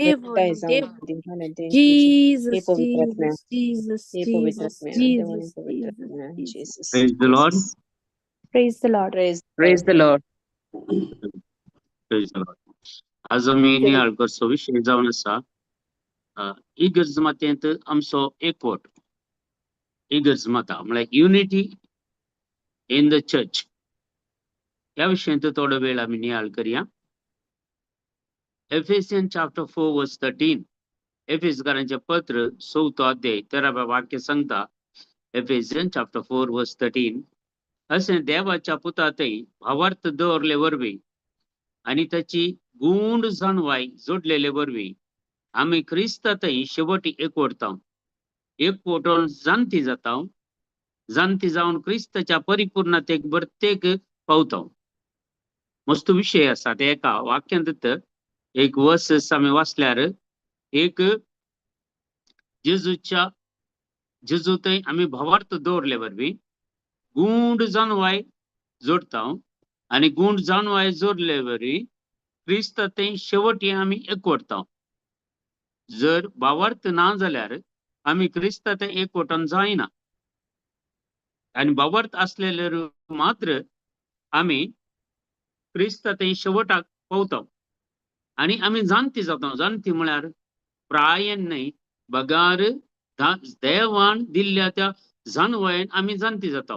Heaven, heaven. हे Jesus, पवित्र आत्म्या, Jesus, Jesus, हे पवित्र Jesus, आत्म्या, देवाने Jesus, पवित्र Jesus, आत्म्या, Jesus. Jesus. Praise the Lord. Praise the Lord. Praise the Lord. Praise the Lord. आज आम्ही नियाळकर विषय जावन आसा इगर्ज मातेंत आमचो एकवट. इगर्ज माता म्हळ्यार युनिटी इन द चर्च या विशयांत थोडो वेळ आम्ही नियाळ करूया. एफेसियन चॅप्टर 4 वर्स 13. एफेसकारांचे पत्र 4 अध्याय 13 वाक्य सांगता. एफेसियन चॅप्टर 4 वर्स 13. असे देवाच्या पुतातही भावार्थ दवरले वरवी आणि त्याची गूढ जाणवाय जोडलेले वरवी आम्ही ख्रिस्तातही शेवटी एकवटता. एकवटून जाणती जाता. जाणती जाऊन ख्रिस्ताच्या परिपूर्णतेक प्रत्येक पावता. मस्त विषय असा. ते एका वाक्यांत एक वर्स आम्ही वाचल्यार एक जेजूतही आम्ही भावार्थ दवरले वरवी गूढ जाणवाय जोडता आणि गूढ जाणवाय जोडले वरवी ख्रिस्तातही शेवटी आम्ही एकवटता. जर भावार्थ ना जाल्यार आम्ही ख्रिस्तात एकवटन जायना. आणि भावार्थ असलेले मात्र आम्ही ख्रिस्तातही शेवटाक पावता. आणि आम्ही जाणती जाता. जाणती म्हळ्यार प्रायन नाही बगार देवान दिल्ल्या त्या जाणवायेन आम्ही जाणती जाता.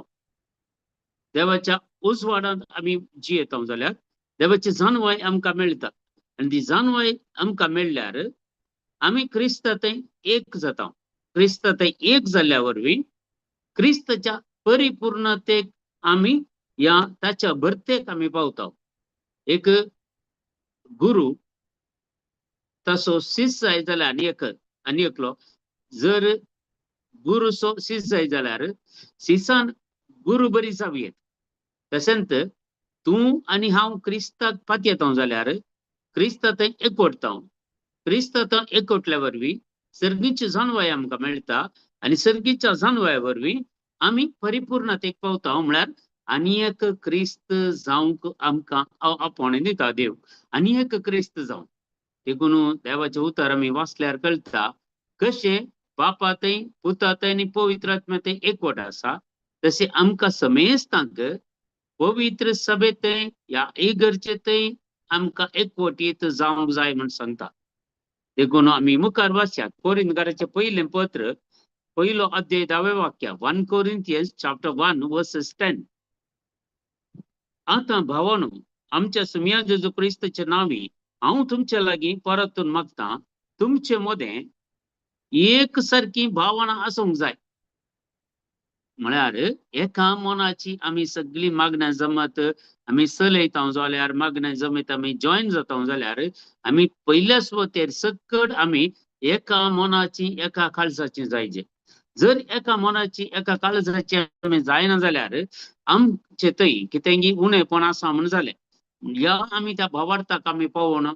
देवाच्या उजवाडात आम्ही जियेता जाल्यार देवाची जाणवाय आमकां मेळटा. आणि ती जाणवाय आमकां मेळ्ळ्यार आम्ही ख्रिस्तातही एक जाता. ख्रिस्तातही एक जाल्ल्या वरवी ख्रिस्ताच्या परिपूर्णतेक आम्ही या त्याच्या भरतेक आम्ही पावता. एक गुरु तसो शिष्य जाय जाल्यार आनी एकलो जर गुरुचो शिष्य जाय जाल्यार शिष्यान गुरु बरी जावयेत. तशेंच तू आणि हांव ख्रिस्ताक पातयेता जाल्यार ख्रिस्तातही एकवटता. ख्रिस्तात एकवटल्या वरवी सर्गीची जाणवाय आमकां मेळटा. आणि सर्गीच्या जाणवाय वरवी आम्ही परिपूर्णतेक पावता. म्हळ्यार आनी एक क्रिस्त जावंक आमकां आपण दिता देव. आनी एक क्रिस्त जावं. देखून देवाचे उतर आम्ही वाचल्यार कळटा कशे बापातही पुतातही आणि पवित्र आत्म्यातही एकवट आसा. तसे आमकां समेस्तांक पवित्र सभेतही या इगर्जेतही आमकां एकवटीत जावंक जाय म्हण सांगता. देखून आम्ही मुखार वाचयात कोरिंथकाराचे पहिले पत्र 1 अध्याय 10 वाक्य 1 Corinthians chapter 1 verses 10. आता भावानो आमच्या सुमिया जेजू ख्रिस्ताच्या नावी हांव तुमच्या लागी परतून मागता तुमचे मध्ये एक सारखी भावना आसूंक जाय. म्हळ्यार एका मनाची आम्ही सगळी मागण्या जमत आम्ही चलयता जाल्यार मागण्या जमत आम्ही जॉईन जाता जाल्यार आम्ही पयल्या सुवातेर सकट आम्ही एका मनाची एका काळजाची जायचे. जर एका मनाची एका काळजाची आम्ही जायना जाल्यार आमचे थंय कितेंगी उणेपण आसा म्हण जालें. या आम्ही त्या भावार्थाक आम्ही पावना.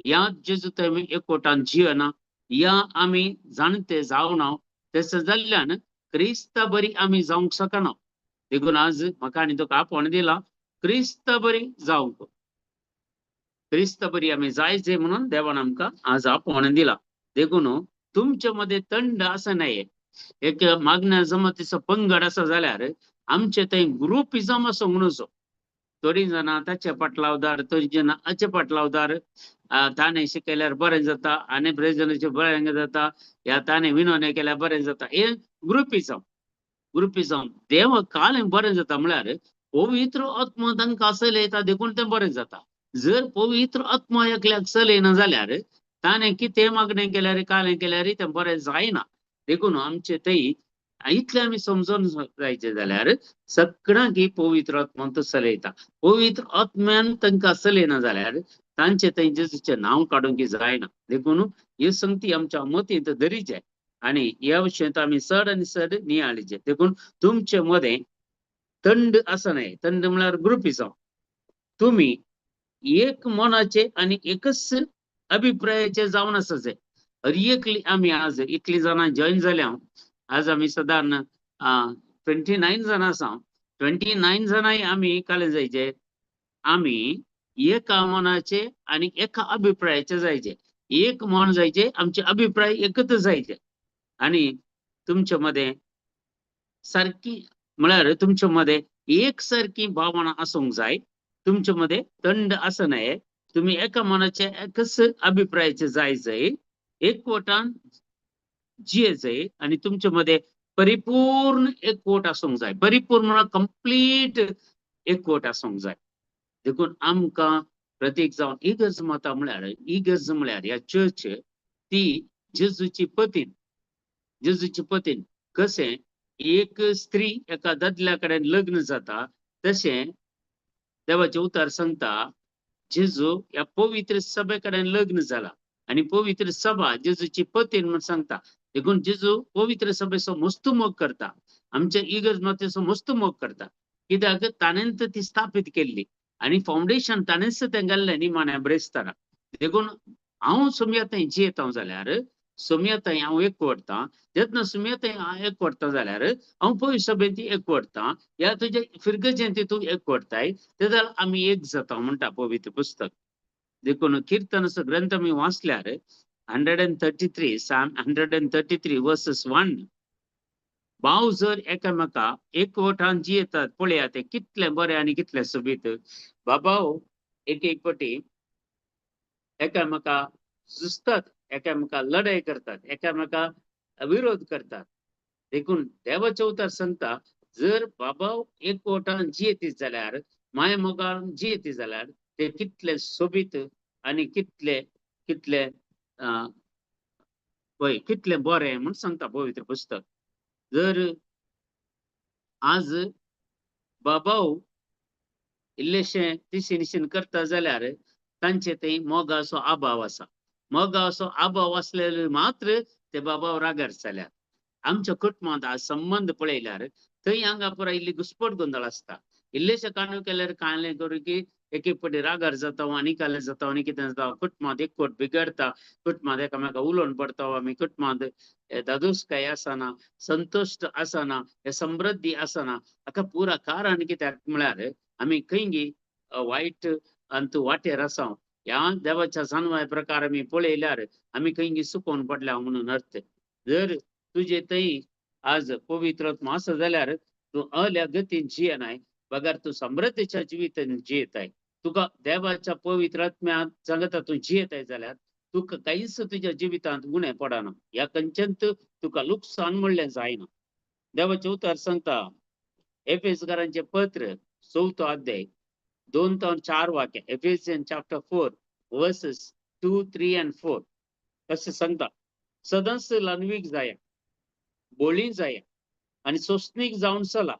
या जेजू थंय आमी एकवटान जियना. या आम्ही जाणते जावना. तसं जाल्ल्यान क्रिस्ता बरी आम्ही जावंक शकना. देखून आज म्हाका आनी तुका आपण दिला क्रिस्ता बरी जावंक. क्रिस्ता बरी आम्ही जायचे म्हणून देवान आमकां आज आपण दिला. देखून तुमच्या मध्ये थंड असं नाहीये. एक मागण्या जमतीचो पंगड आसा जाल्यार आमचे थंय ग्रुपिजम असो म्हणूचो. थोडी जाणां ताचे पाटलावदार थोडी जाणां हाचे पाटलावदार. ताणें शिकयल्यार बरें जाता आनी बरें जणांचे बरें जाता. या ताणें विनोद केल्यार बरें जाता. हे ग्रुपिजम देव कालें बरें जाता म्हळ्यार पवित्र आत्मा तांकां चलयता देखून तें बरें जाता. जर पवित्र आत्मा एकल्याक चलयना जाल्यार ताणें कितें मागणें केल्यार कालें केल्यार तें बरें जायना. देखून आमचे थंय इतलें आमी समजून जायचे जाल्यार सगळ्यांक ही पवित्र आत्मा तो चलयता. पवित्र आत्म्यान तांकां चलयना जाल्यार तांचे थंय जेजूचें नांव काडूंक जायना. देखून ह्यो संगती आमच्या मतींत धरीचे आनी ह्या विशयांत आमी चड आनी चड नियाळीचे. देखून तुमचे मध्ये थंड आसा न्हय. थंड म्हळ्यार ग्रुपिजम. तुम्ही एक मनाचे आणि एकच अभिप्रायाचे जावन आसाचे. एकली आम्ही आज इतली जाणां जॉईन जाल्या. आज आम्ही साधारण 29 जाणां आसा. 29 जाणांय आम्ही काले जायचे. आम्ही एका मनाचे आणि एका अभिप्रायाचे जायचे. एक म्हण जायचे, आमचे अभिप्राय एकच जायचे आणि तुमच्या मध्ये सारखी म्हळ्यार तुमच्या मध्ये एकसारखी भावना असूंक जाय. तुमच्या मध्ये दंड असं नाही. तुम्ही एका मनाचे एकच अभिप्रायाचे जायचंय, एकवटान जियेचंय आणि तुमच्या मध्ये परिपूर्ण एकवट असूंक जाय. परिपूर्ण कंप्लीट एकवट असूंक जाय. देखून आमकां प्रत्येक जावन इगर्ज मतां म्हळ्यार इगर्ज म्हळ्यार ह्या चर्च ती जेजूची पतीन. जेजूची पतीन कशें एक स्त्री एका दादल्या कडेन लग्न जाता तशें देवाचे उतार सांगता जेजू या पवित्र सभे कडेन लग्न जाला आणि पवित्र सभा जेजूची पतीन म्हणून सांगता. देखून जेजू पवित्र सभेचो मस्त मोग करता, आमच्या इगर्ज मताचो मस्त मोग करता. कित्याक ताणेंच ती स्थापीत केल्ली आणि फाउंडेशन ताणेंच तें घाल्लें निमाण्या ब्रेस्तारा. देखून हांव सुमयाताय जियेता जाल्यार सुमयाताय हांव एकवटतां. जेन्ना सुमयाताय हांव एकवटतां जाल्यार हांव पवित्र सभेन ती एकवटतां. या तुजे फिरगजेन ती तूं एकवटताय ते जाल्यार आमी एक जाता म्हणटा पवित्र पुस्तक. देखून कीर्तनाचो ग्रंथ आमी वाचल्यार 133 Psalm 133 verses 1 भाव जर एकामेका एकवटान जियेतात पळयात ते कितले बरे आनी कितले सोबीत. बाबाओ एक एक पटी एकामेका झुजतात, एकामेका लढाई करतात, एकामेका विरोध करतात. देखून देवाचे उतार सांगता जर बाबाओ एकवटान जियेतीत जाल्यार माय मोगान जियेती जाल्यार ते कितले सोबीत आणि कितले कितले पळय कितले बरे म्हण सांगता पवित्र पुस्तक. जर आज बाबाओ इल्लेशें तिशीनिशीन करता जाल्यार तांचे थंय मोगाचो अभाव आसा. मोगाचो अभाव असलेले मात्र ते बाबाओ रागार जाल्यात. आमच्या कुटुंबांत आज संबंध पळयल्यार थंय हांगा पुराय इल्ली घुसपट गोंदळ आसता. इल्लेशे काणू केल्यार काळें करून की एक एक पटी रागार जाता आनी काले जाता आनी कितें जाता कुटुंबांत एकवट बिगडता. कुटुंबांत एकामेका उलोवन पडता आमी कुटुंबांत दादोसकाय आसना, संतोष आसना, हे समृद्धी आसना. हाका पुरा कारण कित्याक म्हळ्यार आमी खंय वायट अंत वाटेर आसा. ह्या देवाच्या जानवाय प्रकार आमी पळयल्यार आमी खंय सुकोवन पडल्या म्हणून अर्थ. जर तुजे थंय आज पवित्र आत्मा आसा जाल्यार तूं अल्या गतीन जियेनाय बगर तूं समृद्धीच्या जिवितान जियेताय. तुका देवाच्या पवित्र आत्म्या सांगता तूं जियेताय जाल्यार तुका कांयच तुज्या जिवितांत गुणे पडना. ह्या खंयचेंत तुका लुकसाण म्हणलें जायना. देवाचे उतार सांगता एफेसकारांचे पत्र 4 अध्याय 2 ते 4 वाक्य. एफेसियन चॅप्टर 4 वर्सेस 2, 3 and 4 कसे सांगता सदस्य लन्वीक जाया, बोळी जाया आणि सोसनीक जावन चला.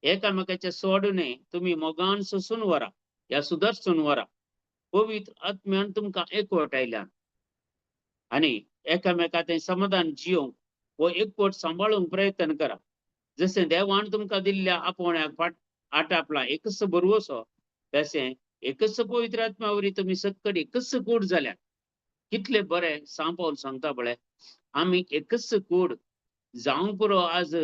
एकामेकाचे सोडणे तुम्ही मोगान सोसून वरा या सुदर्शन वरा. पवित्र आत्म्यान तुमकां एकवटायल्यान आणि एकामेका थंय समाधान जियोंक व एकवट सांबाळूंक प्रयत्न करा. जशें देवान तुमकां दिल्ल्या आपोवण्याक आटापला एकच बरवसो तशें एकच पवित्र आत्म्यावरी तुम्ही सकट एकच कूड जाल्यार कितले बरे सांपावन सांगता पळय. आमी एकच कूड जावंक पुरो. आज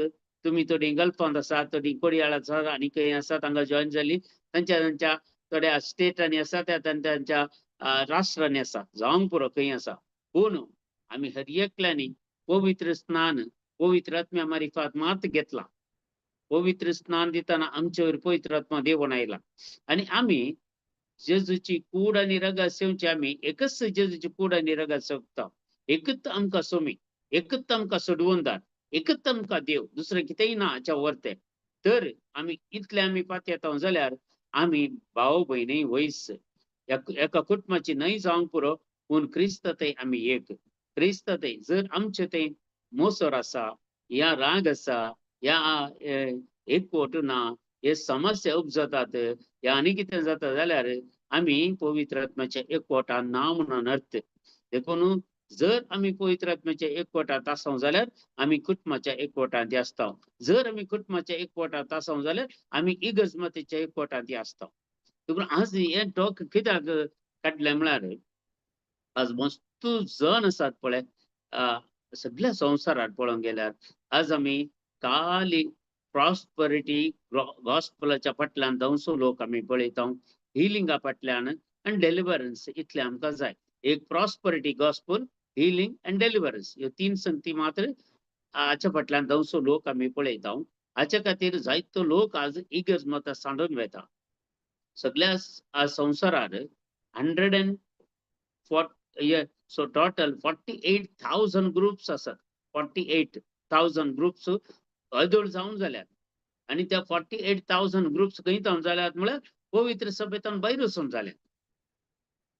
तुम्ही थोडी गल्फांत आसात, थोडी कोडयाळ आसात आनी खंय आसात हांगा जॉइन जाल्ली तांच्या थोड्या स्टेटांनी आसा त्यांच्या राष्ट्रांनी आसा जावंक पुरो खंय आसा. पूण आमी हर एकल्यानी पवित्र स्नान पवित्र आत्म्या मार्फत मात घेतला. पवित्र स्नान दिताना आमचेवर पवित्र आत्मा देवून आयला आणि आमी जेजूची कूड आणि रगत सेवची. आमी एकच जेजूची कूड आणि रगत सेवता. एकच आमकां सोमी, एकच आमकां सोडवूनदार, एकच आमकां देव, दुसरें कितेंय ना हाच्या वर्ते. तर आमी इतले आमी पात येता जाल्यार आमी भाव भयणी वयस एका कुटुंबाची न्हय जावंक पुरो. पूण क्रिस्त थंय आमी एक. क्रिस्त थंय जर आमचे थंय मोसोर आसा या राग आसा या एकवट ना हे समस्या उपजतात या आनी कितें जाता जाल्यार आमी पवित्र आत्म्याच्या एकवटान ना म्हणून अर्थ. देखून जर आमी पवित्र आत्म्याच्या एकवटांत आसा जाल्यार आमी कुटुंबाच्या एकवटांत आसता. जर आमी कुटुंबाच्या एकवटांत आसा जाल्यार आमी इगर्जमतीच्या एकवटांत आसता. देखून आज हे टॉक कित्याक काडलें म्हळ्यार आज मस्त जण आसात पळय सगळ्या संवसारात पळोवंक गेल्यार आज आमी खाली प्रॉस्परिटी गॉस्पलाच्या फाटल्यान दंसो लोक आमी पळयता. हिलिंगा फाटल्यान आनी डेलिव्हरन्स इतले आमकां जाय. एक प्रॉस्परिटी गॉस्पल, हिलिंग एंड डेलिव्हरन्स ह्यो 3 संगती मात्र हाच्या फाटल्यान दवसो लोक आमी पळयता. हाच्या खातीर जायतो लोक आज इगर्ज मतां सांडून वेता. सगळ्या संवसारार 104 टोटल 48,000 ग्रुप्स आसात. 48,000 ग्रुप्स अदोळ जावन जाल्यात. आणि त्या 48,000 ग्रुप्स खंय जावन जाल्यात म्हळ्यार पवित्र सभेतून भायर वचून जाल्यात.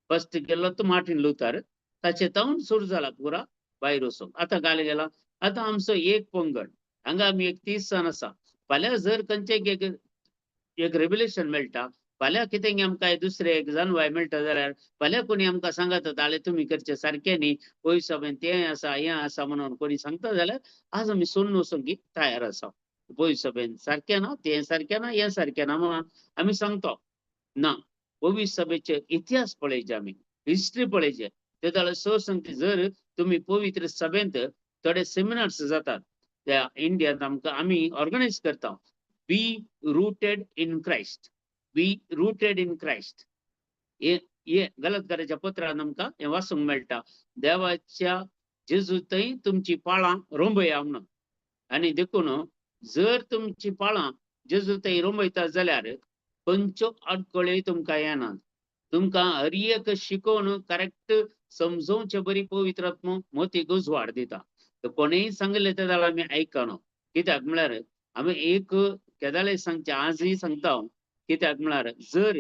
फर्स्ट केलो तो मार्टिन लुथर, ताचे तावन सुरू जाला पुरा भायर वचूंक. आतां घाल गेला. आतां आमचो एक पंगड, हांगा आमी एक 30 जाण आसा. फाल्यां जर खंयचें एक रेव्हलेशन मेळटा, फाल्यां कितें आमकां दुसरें एक जानवाय मेळटा जाल्यार फाल्यां कोणी आमकां सांगता ताले तुमी करचे सारकें न्ही, पयस सभेन तें आसा हें आसा म्हणून कोणी सांगता जाल्यार आज आमी सोडून वचूंक तयार आसा. पयस सभेन सारकें ना, तें सारकें ना, हें सारकें ना म्हणून आमी सांगता. ना, पवित्र सभेचे इतिहास पळयचे आमी, हिस्ट्री पळयचे. ते जाल्यार संगती जर तुमी पवित्र सभेंत थोडे सेमिनार्स जातात त्या इंडियांत आमकां आमी ऑर्गनायज करता. Be rooted in Christ, be rooted in Christ. हे गलतकाराच्या पत्रान आमकां हें वाचूंक मेळटा. देवाच्या जेजूतय तुमची पाळां रोंबया म्हणून. आनी देखून जर तुमची पाळां जेजूतय रोंबयता जाल्यार खंयच्यो अडखळ्योय तुमकां येनात. तुमकां हर एक शिकोवन करेक्ट समजोवचे बरी पवित्र आत्मो मोतीक उजवाड दिता. तर कोणेय सांगले ते जाल्यार आमी आयकना. कित्याक म्हळ्यार आमी एक केदाळे सांगचे आजय सांगता हांव. कित्याक म्हळ्यार जर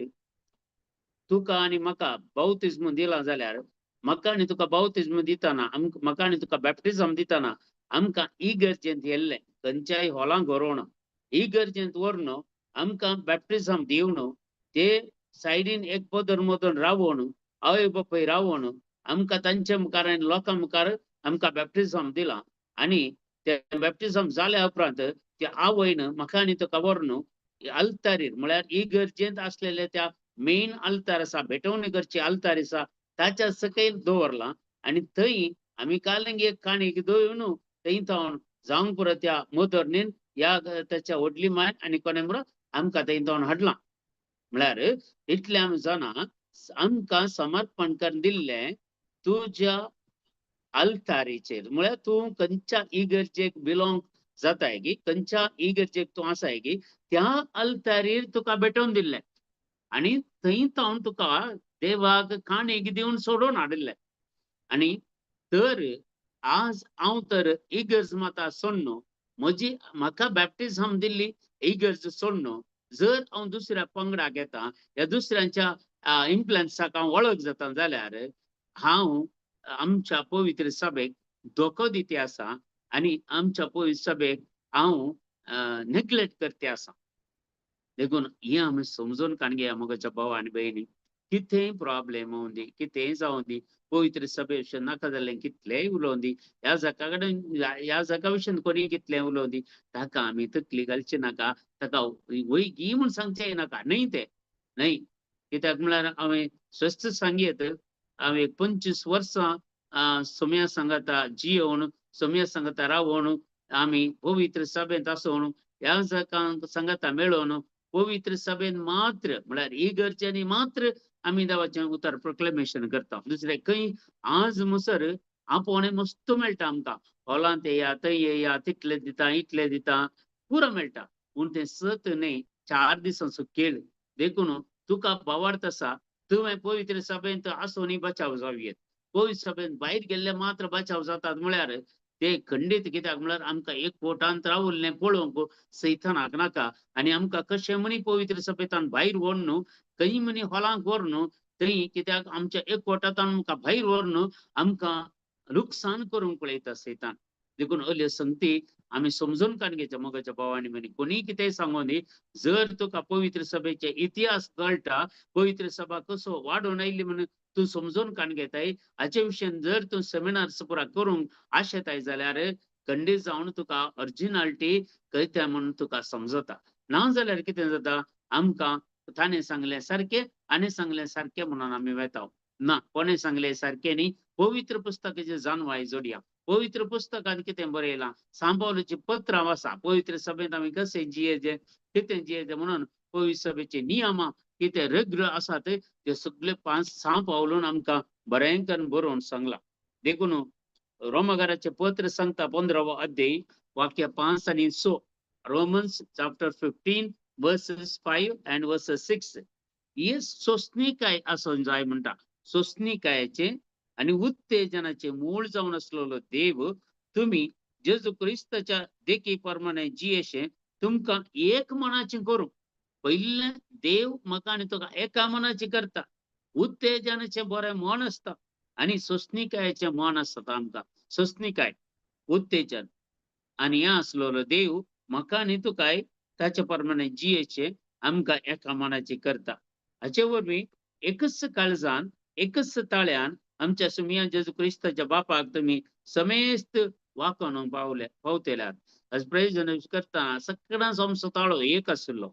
तुका आनी म्हाका बावतिस्म दिला जाल्यार म्हाका आनी तुका बावतिस्म दितना म्हाका आनी तुका बॅप्टिझम दितना आमकां इगर्जेंत येल्ले खंयच्याय हॉलांक व्हरोना. इगर्जेंत व्हरून आमकां बॅप्टिझम दिवन ते सायडीन एक पदर मदून रावून आवय बापूय रावून आमकां तांच्या मुखार आनी लोकां मुखार आमकां बॅप्टिझम दिला. आनी ते बॅप्टिझम जाल्या उपरांत त्या आवयन म्हाका आनी तुका व्हरून अल्तारीर म्हळ्यार इगर्जेंत आसलेले त्या मेन अल्तार आसा, भेटवणीकरची अल्तार आसा, ताच्या सकयल दवरला. आनी थंय आमी कालिंग एक काणीक दवरून थंय थावन जावंक पुरो त्या मदर या ताच्या व्हडली माय आनी कोणे म्हणून आमकां थंय थावन हाडला. म्हळ्यार इतले आमी जाणां आमकां समर्पण करून दिल्लें तुज्या अल्तारीचेर. म्हळ्यार तूं खंयच्या इगर्जेक बिलोंग जाताय की खंयच्या इगर्जेक तूं आसाय की त्या अल्तारीर तुका भेटोवन दिल्लें. आनी थंय थावन तुका देवाक काणीक दिवन सोडून हाडिल्लें. आनी तर आज हांव तर इगर्ज मतां सोडून म्हजी म्हाका बॅप्टिझम दिल्ली इगर्ज सोडून जर हांव दुसऱ्या पंगडाक येता, या दुसऱ्यांच्या इन्फ्लुएन्साक हांव वळख जाता जाल्यार हांव आमच्या पवित्र सभेक धोको दिते आसा. आनी आमच्या पवित्र सभेक हांव नेग्लेक्ट करते आसा. देखून हे आमी समजून काणगे मोगाच्या भाव आनी भयणी. कितेंय प्रॉब्लेम येवं दी, कितेंय जावं दी, पवित्र सभे विशीं नाका जाल्लें कितलेंय उलोवं दी, ह्या जगा कडेन ह्या जगा विशीं कोणी कितलें उलोवं दी, ताका आमी तकली घालची नाका, ताका वय घी म्हूण सांगचेय नाका. न्हय तें न्हय. कित्याक म्हळ्यार हांवें स्वस्थ सांगयत हांवें 25 वर्सां सोम्या सांगाता जियोवन सोम्या सांगाता रावून आमी पवित्र सभेंत आसून ह्या जगांक सांगाता मेळोवन पवित्र सभेन मात्र म्हळ्यार इगर्जेनी मात्र आमी देवाचें उतर प्रोक्लेमेशन करता. दुसरें खंय आज मुसर आपोवणें मस्त मेळटा आमकां. हॉलांत येया, थंय येया, तितले दिता, इतले दिता, पुरो मेळटा. पूण तें सत न्हय, 4 दिसांचो खेळ. देखून तुका भावार्थ आसा तुवें पवित्र सभेंत आसूनय बचाव जावयेत. पवित्र सभेंत भायर गेल्ले मात्र बचाव जातात म्हळ्यार ते खंडीत. कित्याक म्हळ्यार आमकां एक पोटांत रावल्लें पळोवंक सैतानाक नाका. आनी आमकां कशें म्हणी पवित्र सभेंतल्यान भायर व्हरून खंय म्हणी हॉलांक व्हरून थंय कित्याक आमच्या एक पोटांतल्यान आमकां भायर व्हरून आमकां लुकसाण करूंक पळयता सैतान. देखून असल्यो संगती आमी समजून काडगेचे मोगाच्या भावांनी म्हणी. कोणीय कितेंय सांगूं दी, जर तुका पवित्र सभेचे इतिहास कळटा, पवित्र सभा कसो वाडून आयिल्ली म्हणून तूं समजून काडगेताय, हाचे विशीं जर तूं सेमिनार्स पुरा करूंक आशेताय जाल्यार खंडीत जावन तुका ऑरिजिनालिटी कळटा म्हणून तुका समजता. ना जाल्यार कितें जाता, आमकां ताणें सांगलें सारकें आनी सांगलें सारकें म्हणून आमी वेता. ना, कोणें सांगलें सारकें न्ही. पवित्र पुस्तकाची जानवाय जोडया. पवित्र पुस्तकांत कितें बरयलां, सांबावलेची पत्रां वाचा. पवित्र सभेंत आमी कशें जियेचे, कितें जियेचे म्हणून पवित्र सभेचे नियम की ते रग्र आसात ते सगळे 5-6 पावलून आमकां बरेंकन बरोवन सांगला. देखून रोमाकाराचे पत्र सांगता 15वो अध्याय वाक्य 5 आणि 6. Romans chapter 15 versus 5 and verses 6. हे सोसणीकाय आसूंक जाय म्हणटा. सोसणीकायेचे आणि उत्तेजनाचे मूळ जावन असलेलो देव तुम्ही जेजू क्रिस्ताच्या देखी प्रमाणे जियेशे तुमकां एक मनाचे करूंक. पयले देव म्हाका आनी तुका एका मनाची करता. उत्तेजनाचे बरें मन आसता आणि सोसणीकायेचे मन आसता आमकां. सोसणीकाय, उत्तेजन आणि हे असलेलो देव म्हाका आनी तुकाय ताचे प्रमाणे जियेचे आमकां एका मनाची करता. हाचे वरवीं एकच काळजान एकच ताळ्यान आमच्या सुमिया जेजू क्रिस्ताच्या बापाक तुम्ही समेस्त वाकोन पावतेल्यात. आज प्रेज करता सगळ्यांचो आमचो ताळो एक आशिल्लो.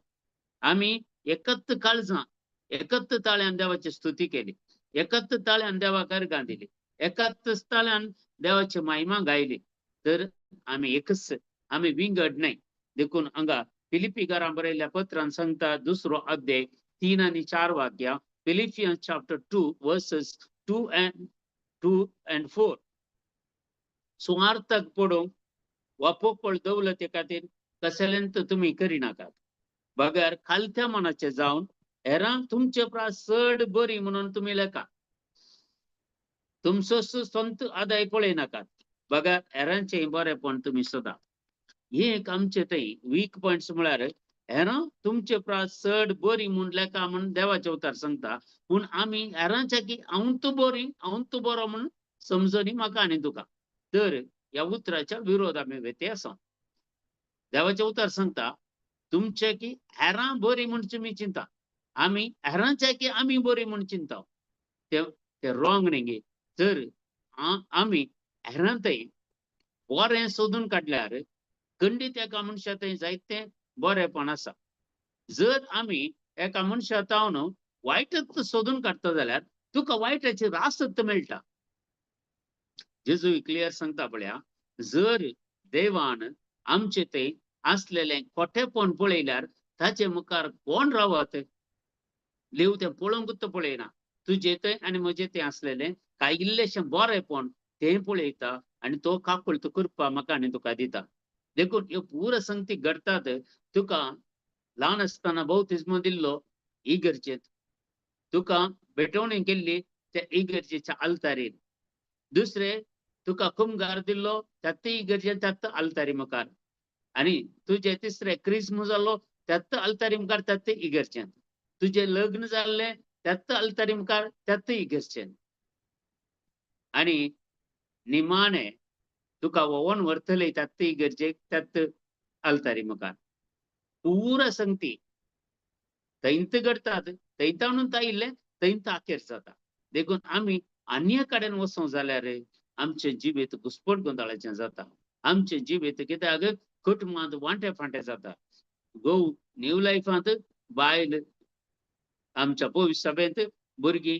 आमी एकच काळजां एकच ताळ्यान देवाची स्तुती केली. एकच ताळ्यान देवाक अर्गां दिली. एकाच ताळ्यान देवाची महिमा गायली. तर आमी एकच, आमी विंगड नाही. देखून हांगा फिलिपिकारां बरयल्ल्या पत्रान सांगता 2रो अध्याय 3 आणि 4 वाक्या. Philippines chapter 2 versus 2 and 4. सुवार्थक पडोवंक वा पोकळ दौलते खातीर कसल्यांत तुमी करिनाकात. बगर खालत्या मनाचे जावन हेरांक तुमचे प्रास चड बरी म्हणून तुमी लेखा. तुमचो संत आदाय पळयनाकात. बगर हेरांचे बरेपण तुमी सदा. हे एक आमचे थंय वीक पॉइंट्स म्हळ्यार हेरां तुमचे प्रास चड बरी म्हूण लेखा म्हूण देवाचे उतार सांगता. पूण आमी हेरांच्या की हांव तूं बरो म्हूण समजनी म्हाका आनी तुका. तर ह्या उतराच्या विरोध आमी वेते आसा. देवाचे उतार सांगता तुमचे की हेरां बरी म्हूण तुमी चिंता. आमी हेरांचे की आमी बरी म्हूण चिंता. ते रॉंग न्ही. तर आमी हेरां थंय बरें सोदून काडल्यार खंडीत एका मनशा थंय जायते बरेपण आसा. जर आमी एका मनशा तावन वायटच सोदून काडटा जाल्यार तुका वायटाची रासत मेळटा. जेजू क्लियर सांगता पळया, जर देवान आमचे थंय असलेले खोटेपण पळयल्यार ताचे मुखार कोण रावत? देव ते पळोवंकूच पळयना. तुजे थंय आनी म्हजे थंय असलेले कांय इल्लेशें बरेपण तें पळयता आनी तो काकुळत करपा म्हाका आनी तुका दिता. देखून ह्यो पूर संगती घडतात. तुका ल्हान आसतना बौतिस्म दिल्लो इगर्जेत. तुका भेटवणी केल्ली त्या इगर्जेच्या आल्तारीर. दुसरे तुका कुमगार दिल्लो त्याच इगर्जेन त्याच आल्तारी मुखार. आणि तुझे तिसरे क्रिस्म जाल्लो त्याच आल्तारी मुखार त्याच इगर्जेन. तुझे लग्न जाल्ले त्याच आल्तारी मुखार त्याच इगर्जेन. आणि निमाणे तुका वोवोन व्हरतले त्याच इगर्जेक त्याच आल्तारी मुखार. पूर संगती थंयत घडतात. थंयतावून तायिल्ले थंयत आखेर जाता. देखून आमी अन्य कडेन वचूं जाल्यार आमचे जिबेत घुसपट गोंदळाचें जाता. आमचे जिबेत कित्याक कुटुंबांत वांटे फांटे जाता. घोव न्यू लायफांत, बायल आमच्या पवित्र सभेंत, भुरगीं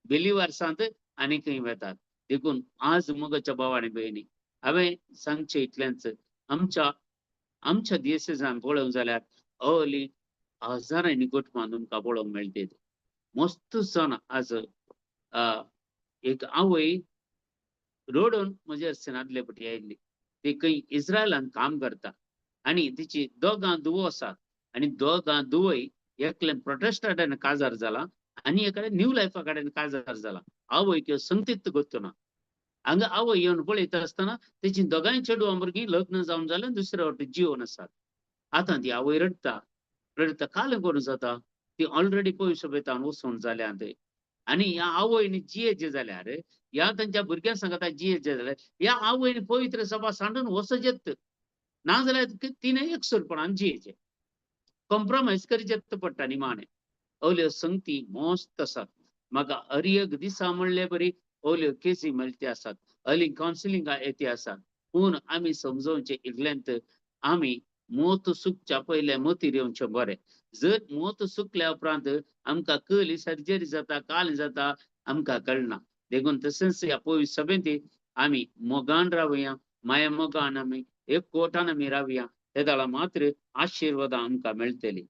बिलिवर्सांत आनी खंय वेतात. देखून आज मोगाच्या भाव आनी भयणी हांवें सांगचें इतलेंच. आमच्या दियेसेसांत पळोवंक जाल्यार अवली हजारांनी कुटुंबां तुमकां पळोवंक मेळटात. मस्त सण आज एक आवय रोडून म्हज्या सिनांतले पटी आयिल्ली. ती खंय इस्रायलांत काम करता आनी तिची दोगां दुवो आसात. आनी दोगां दुवय एकल्यान प्रोटेस्टंटान काजार जाला आनी एकाडेन न्यू लायफा कडेन काजार जाला. आवय ह्यो संगतीत गोत्तना हांगा आवय येवन पळयता आसतना तेची दोगांय चेडवां भुरगीं लग्न जावन जाल्यार दुसरे फावटी जिवन आसात. आतां ती आवय रडटा काल करून जाता. ती ऑलरेडी पवित्र सभेंत वचून जाल्यात. आनी ह्या आवयनी जियेचे जाल्यार ह्या तांच्या भुरग्यां सांगता जियेचे जाल्यार ह्या आवयनी पवित्र सभा सांडून वचचेत. नाजाल्यार तिणें एकसुरपणान जियेचे. कॉम्प्रोमायज करचेत पडटा निमाणें. अवल्यो संगती मस्त आसात. म्हाका हर एक दिसा म्हणले बरी अवल्यो केसी मेळटे आसात. हली कावन्सिलिंगा येते आसात. पूण आमी समजोवचें इतलेंत आमी मोत सुकच्या पयले मतीर येवचें बरें. जर मोत सुकल्या उपरांत आमकां कली सर्जरी जाता, काल जाता आमकां कळना. देखून तशेंच ह्या पवित्र सभेंत आमी मोगान रावया. माया मोगान आमी एक कोटान आमी रावया. तेदाळा मात्र आशिर्वादां आमकां मेळटली.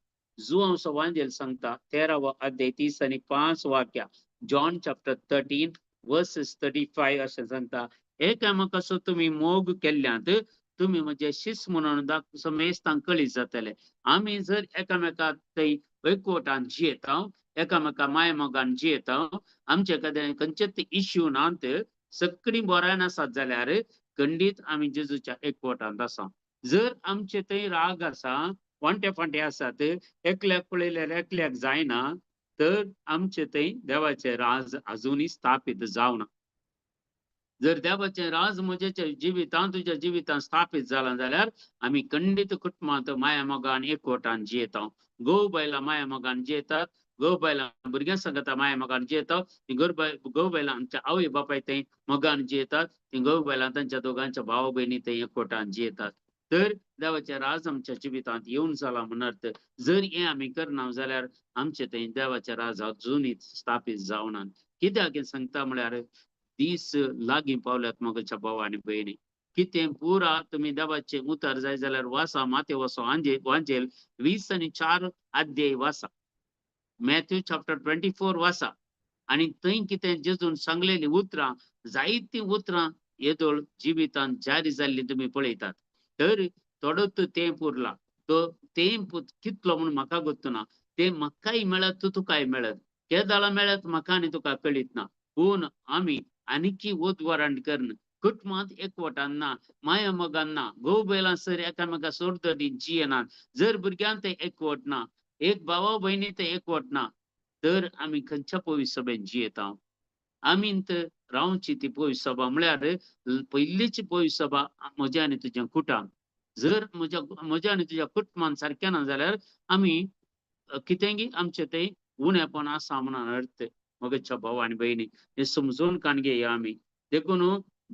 जुआंसो वांजेल सांगता 13वा अध्याय 30 आणि 5 वाक्या जॉन चॅप्टर 13 वर्सेस 35 असे सांगता एकामेकाचो तुम्ही मोग केल्ल्यात तुम्ही म्हणजे शिस म्हणून समेस्तांक कळीत जातले आम्ही जर एकामेकाक थंय एकवटान जियेता एकामेका माय मोगान जियेता आमचे कदें खंयचेच इश्यू नात सगळीं बऱ्यान आसात जाल्यार खंडीत आम्ही जेजूच्या एकवटांत आसा जर आमचे थंय राग आसा वांटे फांटे आसात एकल्याक पळयल्यार एकल्याक जायना तर आमचे थंय देवाचे राज अजूनही स्थापीत जावना जर देवाचे राज म्हज्या जिवितांत तुज्या जिवितांत स्थापीत जाला जाल्यार आमी खंडीत कुटुंबांत माया मोगान एकवटान जियेता घोव बायलां माया मोगान जियेतात घोव बायलां भुरग्यां सांगता माया मोगान जियेता घोव बायलां आमच्या आवय बापाय थंय मोगान जियेतात ती घोव बायलां तांच्या दोगांच्या भाव भयणी थंय एकवटान जियेतात तर देवाचे राज आमच्या जिवितांत येवन जाला म्हण अर्थ जर हे आमी करना जाल्यार आमचे थंय देवाचे राज अजुनूय स्थापीत जावना कित्याक हें सांगता म्हळ्यार दीस लागीं पावल्यात मोगाच्या भाव आनी भयणी कितें पुरा तुम्ही देवाचे उतर जाय जाल्यार वासा माते वसो वांजेल 20 आणि 4 अध्याय वासा मॅथ्यू चॅप्टर 24 वासा आणि थंय कितें जेजून सांगलेली उतरां जायतीं उतरां येदोळ जिवितांत जारी जाल्ली तुम्ही पळयतात तर थोडोच तेंप उरला तो तेंप कितलो म्हणून म्हाका गोत्तुना ते म्हाकाय मेळत तुकाय मेळत केदाळां मेळत म्हाका आनी तुका कळीत ना पूण आमी आनीकी वरांड करन कुटुंबांत एकवटान ना माया मोगान ना घोव बायलां सर एकामेका सोडतली जियेनात जर भुरग्यांत एकवट ना एक भावा भयणी ते एकवट ना तर आमी खंयच्या पवित्र सभेन जियेता आमींत रावची ती पवित्र सभा म्हळ्यार पयलीची पवित्र सभा म्हज्या आनी तुजें कुटाम जर म्हज्या आनी तुज्या कुटुंबान सारकें ना जाल्यार आमी कितेंगी आमचे थंय उणेपण आसा म्हणून अर्थ मोगाच्या भाव आनी भयणी हे समजून काणगे आमी देखून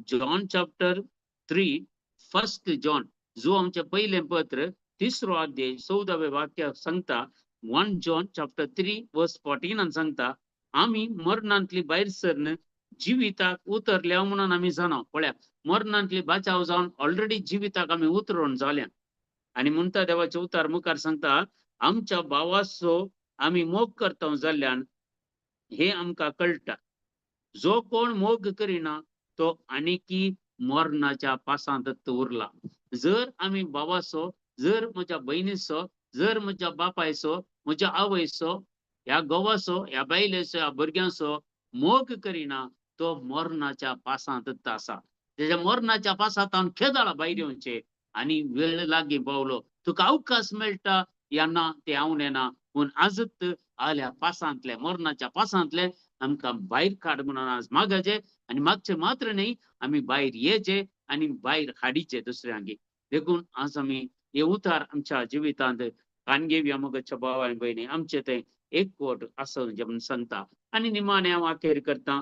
जॉन चॅप्टर 3 फर्स्ट जॉन जो आमचे पयलें पत्र 3रो अध्याय 14वें वाक्य सांगता 1 जॉन चॅप्टर 3 वर्स 14 सांगता आमी मरणांतली भायर सरन जिविताक उतरल्या म्हणून आमी जाणा पळया मरणांतली बाचाव जावन ऑलरेडी जिविताक आमी उतरून जाल्या आणि म्हणता देवाचे उतार मुखार सांगता आमच्या भावाचो आमी मोग करता जाल्ल्यान हे आमकां कळटा जो कोण मोग करिना तो आनीकी मरणाच्या पासांत उरला जर आमी भावाचो जर म्हज्या भयणीचो जर म्हज्या बापायचो म्हज्या आवयचो ह्या घोवाचो ह्या बायलेचो ह्या भुरग्यांचो मोग करिना तो मरणाच्या पासांत आसा त्याच्या मरणाच्या पासांत हांव खेदाळा भायर येवचे आणि वेळ लागी पावलो तुका अवकाश मेळटा यांना ते हांव नेना पूण आजत आल्या पासांतले मरणाच्या पासांतले आमकां भायर काड म्हणून आज मागचे आणि मागचे मात्र नाही आम्ही भायर येचे आणि भायर हाडीचे दुसऱ्यांगे देखून आज आम्ही हे उतार आमच्या जिवितांत काणगेव्या मोगाच्या भाव आनी भयणी आमचे ते एकवट असं जे म्हणून सांगता आणि निमाणे हांव अखेर करता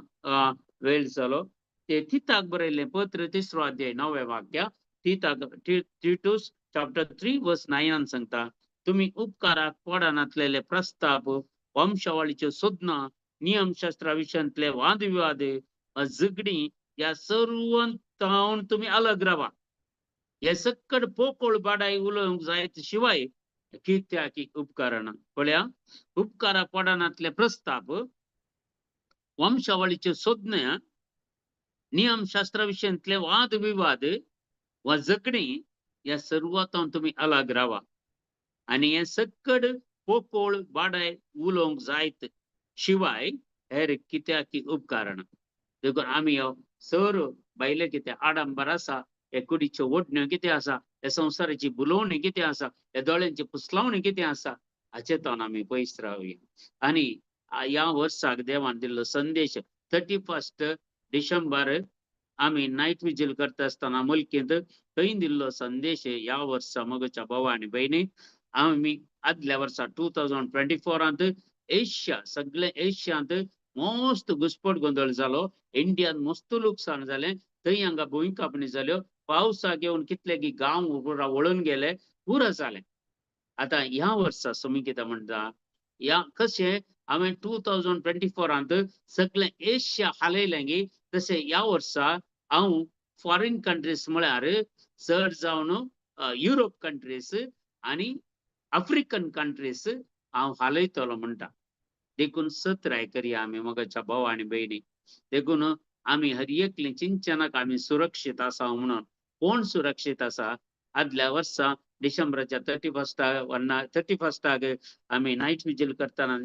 वेळ जालो ते तिताक बरयल्लें पत्र 3रो अध्याय 9वें वाक्य टिटूस चॅप्टर 3 वर्स 9 सांगता तुम्ही उपकाराक पडान आसलेले प्रस्ताप वंशावळीच्यो सोदना नियमशास्त्रा विशयांतले वादविवाद झगडी या सर्वांतावन तुम्ही अलग रावा हे सकड पोकळ बाडाय उलोवंक जायत शिवाय कित्याकी उपकारना पळया उपकारा पडानातले प्रस्ताप वंशावळीच्यो सोदण्या नियमशास्त्रा विशयांतले वाद विवाद वा झगडी या सर्वांतावन तुम्ही अलग रावा आणि हे सकड पोकळ बाडाय उलोवंक जायत शिवाय हेर कित्याकी उपकारना देखून आमी सर बायले कितें आडंबर आसा हे कुडीच्यो ओडण्यो कितें आसा हे संवसाराची बुलोवणी कितें आसा हे दोळ्यांची पुसलावणी कितें आसा हाचे तावन आमी पयस रावया आणि ह्या वर्साक देवान दिल्लो संदेश 31 डिसेंबर आमी नायट विजील करता आसतना मुल्केंत थंय दिल्लो संदेश ह्या वर्सा मोगाच्या भाव आनी भयणी आमी आदल्या वर्सा 2024 एशिया सगळे एशियांत मस्त घुसपट गोंधळ जालो इंडियान मस्त लुकसाण जालें थंय हांगा भूंयकांपणी जाल्यो पावसाक येवन कितले की गांव वळून गेले पुरो जालें आता ह्या वर्सा तुमी कितें म्हणटा ह्या कशें हांवें 2024 सगळें एशिया हालयलें गी तशें ह्या वर्सा हांव फॉरेन कंट्रीज म्हळ्यार चड जावन युरोप कंट्रीज आणि आफ्रिकन कंट्रीज हांव हालयतलो म्हणटा. देखून सत्राय करया आमी मोगाच्या भाव आनी भयणी. देखून आमी हर एकले चिंतनाक आमी सुरक्षीत आसा म्हणून. कोण सुरक्षीत आसा? आदल्या वर्सा डिसेंबराच्या 31 आमी नायट विजील करतना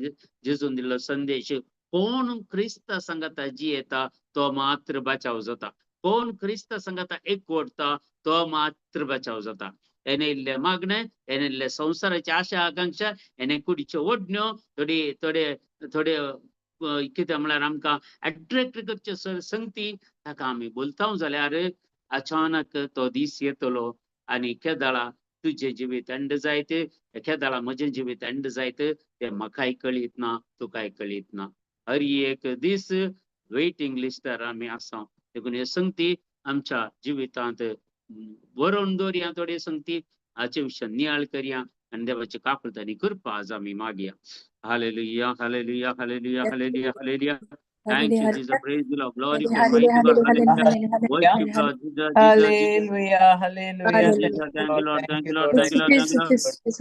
जेजून दिल्लो संदेश, कोण क्रिस्त संगता जियेता तो मात्र बचाव जाता. कोण क्रिस्त संगता एकवटता तो मात्र बचाव जाता. एने इल्ले मागणे, एने इल्ले संवसाराची आशा आकांक्षा, एने कुडीच्यो ओडण्यो, थोडे कितें म्हळ्यार आमकां अट्रॅक्ट करच्यो संगती ताका आमी बोलता जाल्यार अचानक तो दीस येतलो आनी केदाळा तुझे जिवीत एंड जायते, केदाळा म्हजें जिवीत एंड जायते ते म्हाकाय कळीत ना, तुकाय कळीत ना. हर एक दीस वेटिंग लिस्टार आमी आसा. देखून ह्यो संगती आमच्या जिवितांत बरोवन दवरया. थोडे संगती हाचे विशय नियाळ करया आनी देवाची काकूळट आनी कृपा आज आमी मागया. Hallelujah, hallelujah, hallelujah, hallelujah, hallelujah. Thank you, Jesus. Praise the Lord. Glory be mighty God. Hallelujah. Worship Lord. Jesus, Jesus, Jesus. Hallelujah, hallelujah. Jesus, thank you, Lord. Thank you, Lord. Lord. Thank you, Lord. Thank you, Lord. Yes,